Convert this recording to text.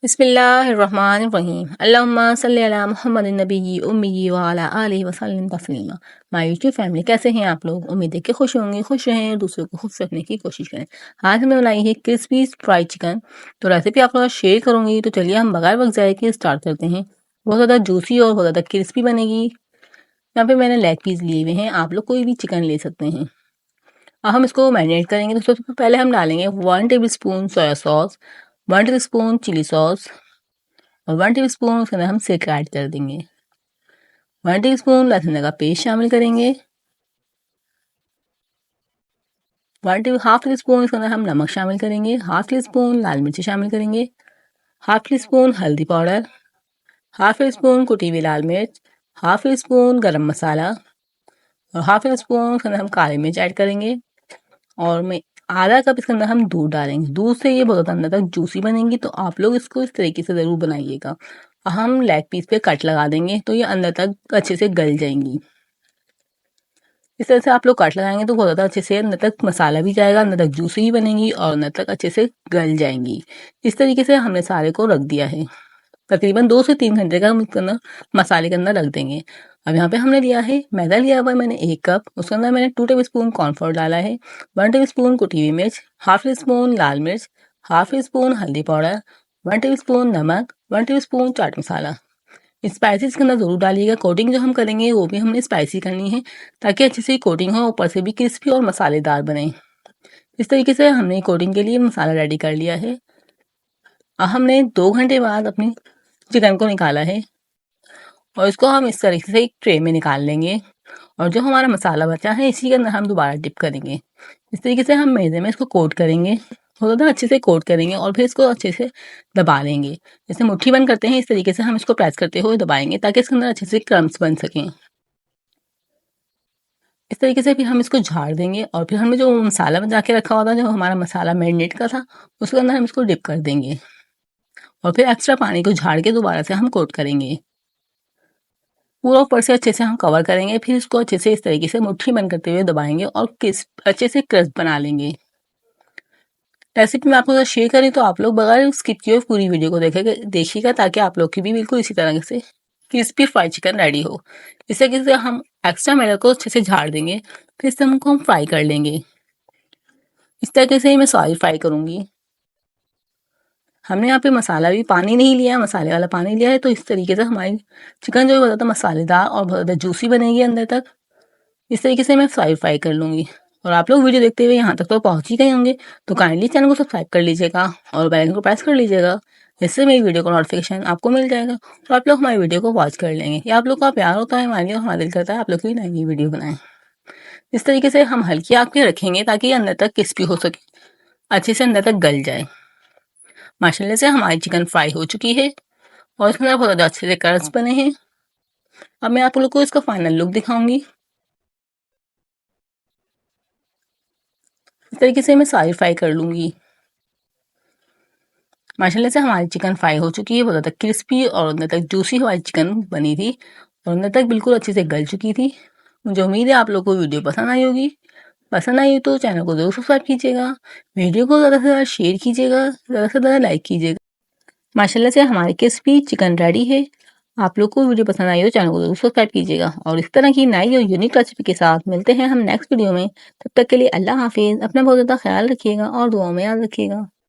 बिस्मिल्लाहिर्रहमानिर्रहीम अल्लाहुम्मा सल्ली अला मुहम्मदिन नबिय्यि उम्मिय्यि व अला आलिहि वसल्लम तस्लीमा। माय यूट्यूब फैमिली, कैसे हैं आप लोग? उम्मीद है कि खुश होंगे, खुश रहें, दूसरों को खुश रखने की कोशिश करें। आज हमने बनाई है क्रिस्पी फ्राइड चिकन। तो रेसिपी आप लोगों से शेयर करूंगी। तो चलिए हम बगैर वक्त ज़ाया के स्टार्ट करते हैं। बहुत ज़्यादा जूसी और बहुत ज़्यादा क्रिस्पी बनेगी। यहाँ पे मैंने लेग पीस लिए हुए हैं, आप लोग कोई भी चिकन ले सकते हैं। अब हम इसको मैरिनेट करेंगे। तो सबसे पहले हम डालेंगे 1 tablespoon soya sauce, 1 tablespoon chilli sauce और 1 टेबल स्पून उसके अंदर हम सिरका ऐड कर देंगे। 1 टेबल स्पून लहसुन का पेस्ट शामिल करेंगे। हाफ टी स्पून इसके अंदर हम नमक शामिल करेंगे। हाफ टी स्पून लाल मिर्ची शामिल करेंगे। हाफ टी स्पून हल्दी पाउडर, हाफ टी स्पून कुटी हुई लाल मिर्च, हाफ टी स्पून गरम मसाला और हाफ टी स्पून उसके अंदर हम काली मिर्च ऐड करेंगे। और मैं आधा कप इसके अंदर हम दूध डालेंगे। दूध से ये बहुत अंदर तक जूसी बनेंगी, तो आप लोग इसको इस तरीके से ज़रूर बनाइएगा। हम लेग पीस पे कट लगा देंगे तो ये अंदर तक अच्छे से गल जाएंगी। इस तरह से आप लोग कट लगाएंगे तो बहुत ज़्यादा अच्छे से अंदर तक मसाला भी जाएगा, अंदर तक जूसी भी बनेंगी और अंदर तक अच्छे से गल जाएंगी। इस तरीके से हमने सारे को रख दिया है। तकरीबन 2 से 3 घंटे का हम इसके अंदर मसाले के अंदर रख देंगे। अब यहाँ पे हमने लिया है मैदा, लिया हुआ है मैंने 1 कप। उसके अंदर मैंने 2 टेबल स्पून कॉर्नफ्लोर डाला है, 1 टेबल स्पून कुटी हुई मिर्च, हाफ टी स्पून लाल मिर्च, हाफ टी स्पून हल्दी पाउडर, 1 टेबल स्पून नमक, 1 table spoon chaat masala. Spices के अंदर ज़रूर डालिएगा। कोटिंग जो हम करेंगे वो भी हमने स्पाइसी करनी है ताकि अच्छे से कोटिंग हो, ऊपर से भी क्रिस्पी और मसालेदार बने। इस तरीके से हमने कोटिंग के लिए मसाला रेडी कर लिया है। अब हमने 2 घंटे बाद अपनी चिकन को निकाला है और इसको हम इस तरीके से एक ट्रे में निकाल लेंगे। और जो हमारा मसाला बचा है इसी के अंदर हम दोबारा डिप करेंगे। इस तरीके से हम मैदे में इसको कोट करेंगे, बहुत ज़्यादा अच्छे से कोट करेंगे और फिर इसको अच्छे से दबा लेंगे। जैसे मुट्ठी बंद करते हैं इस तरीके से हम इसको प्रेस करते हुए दबाएंगे ताकि इसके अंदर अच्छे से क्रम्स बन सकें। इस तरीके से फिर हम इसको झाड़ देंगे और फिर हमने जो मसाला बचा के रखा हुआ था, जो हमारा मसाला मैरिनेट का था, उसके अंदर हम इसको डिप कर देंगे और फिर एक्स्ट्रा पानी को झाड़ के दोबारा से हम कोट करेंगे। पूरा ऊपर से अच्छे से हम कवर करेंगे। फिर इसको अच्छे से इस तरीके से मुट्ठी बंद करते हुए दबाएंगे और अच्छे से क्रस्ट बना लेंगे। रेसिपी में आपको शेयर करें तो आप लोग बगैर स्किप किए पूरी वीडियो को देखिएगा ताकि आप लोग की भी बिल्कुल इसी तरह से क्रिस्पी फ्राइड चिकन रेडी हो। इस तरीके से हम एक्स्ट्रा मैदा को अच्छे से झाड़ देंगे, फिर इस हमको हम फ्राई कर लेंगे। इस तरीके से ही मैं सारी फ्राई करूँगी। हमने यहाँ पे मसाला भी पानी नहीं लिया, मसाले वाला पानी लिया है। तो इस तरीके से हमारी चिकन जो है बहुत ज़्यादा मसालेदार और बहुत ज़्यादा जूसी बनेगी अंदर तक। इस तरीके से मैं फ्राई कर लूँगी। और आप लोग वीडियो देखते हुए यहाँ तक तो पहुँच ही गए होंगे, तो काइंडली चैनल को सब्सक्राइब कर लीजिएगा और बेल आइकन को प्रेस कर लीजिएगा। इससे मेरी वीडियो का नोटिफिकेशन आपको मिल जाएगा और आप लोग हमारी वीडियो को वॉच कर लेंगे। या आप लोग का प्यार होता है हमारे लिए, हमारा दिल करता है आप लोग की नई नई वीडियो बनाएं। इस तरीके से हम हल्की आग पे रखेंगे ताकि ये अंदर तक क्रिस्पी हो सके, अच्छे से अंदर तक गल जाए। माशाल्लाह से हमारी चिकन फ्राई हो चुकी है और इसके अंदर बहुत ज़्यादा अच्छे से कर्व्स बने हैं। अब मैं आप लोग को इसका फाइनल लुक दिखाऊंगी। इस तरीके से मैं सारी फ्राई कर लूँगी। माशाल्लाह से हमारी चिकन फ्राई हो चुकी है, बहुत ज़्यादा क्रिस्पी और अंदर तक जूसी हमारी चिकन बनी थी और अंदर तक बिल्कुल अच्छे से गल चुकी थी। मुझे उम्मीद है आप लोग को वीडियो पसंद आई होगी। पसंद आई हो तो चैनल को ज़रूर सब्सक्राइब कीजिएगा, वीडियो को ज़्यादा से ज़्यादा शेयर कीजिएगा, ज़्यादा से ज़्यादा लाइक कीजिएगा। माशाल्लाह से हमारी क्रिस्पी चिकन रेडी है। आप लोग को वीडियो पसंद आई हो चैनल को ज़रूर सब्सक्राइब कीजिएगा और इस तरह की नई और यूनिक रेसिपी के साथ मिलते हैं हम नेक्स्ट वीडियो में। तब तक के लिए अल्लाह हाफिज़। अपना बहुत ज़्यादा ख्याल रखिएगा और दुआओं में याद रखिएगा।